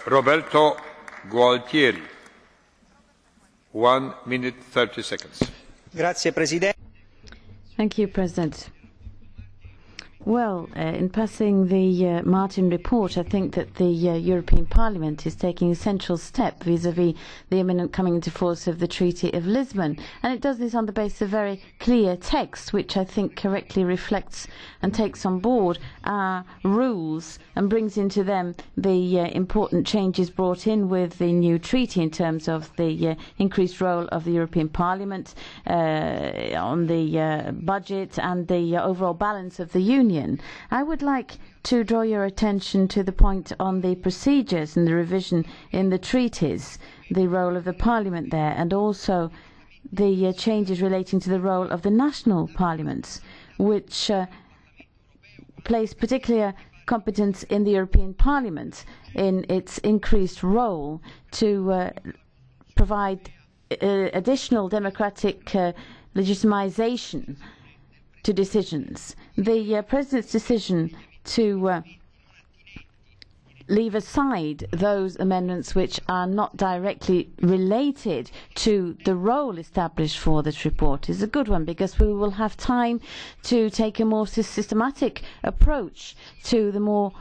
Roberto Gualtieri, 1 minute 30 seconds. Grazie, Presidente. Thank you, President. Well, in passing the Martin report, I think that the European Parliament is taking a central step vis-à-vis the imminent coming into force of the Treaty of Lisbon. And it does this on the basis of very clear text, which I think correctly reflects and takes on board our rules and brings into them the important changes brought in with the new treaty in terms of the increased role of the European Parliament on the budget and the overall balance of the Union. I would like to draw your attention to the point on the procedures and the revision in the treaties, the role of the Parliament there, and also the changes relating to the role of the national parliaments, which place particular competence in the European Parliament in its increased role to provide additional democratic legitimization to decisions. The President's decision to leave aside those amendments which are not directly related to the role established for this report is a good one, because we will have time to take a more systematic approach to the more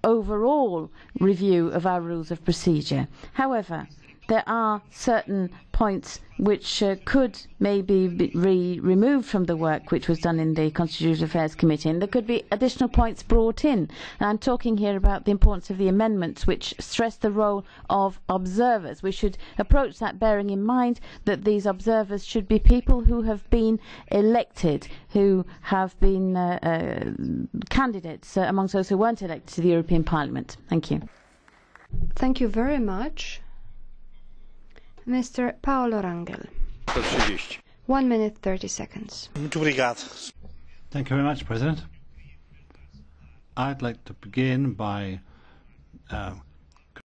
overall review of our rules of procedure. However, there are certain points which could maybe be removed from the work which was done in the Constitutional Affairs Committee, and there could be additional points brought in. And I'm talking here about the importance of the amendments which stress the role of observers. We should approach that bearing in mind that these observers should be people who have been elected, who have been candidates amongst those who weren't elected to the European Parliament. Thank you. Thank you very much. Mr. Paolo Rangel. 1 minute 30 seconds. Muito obrigado. Thank you very much, President. I'd like to begin by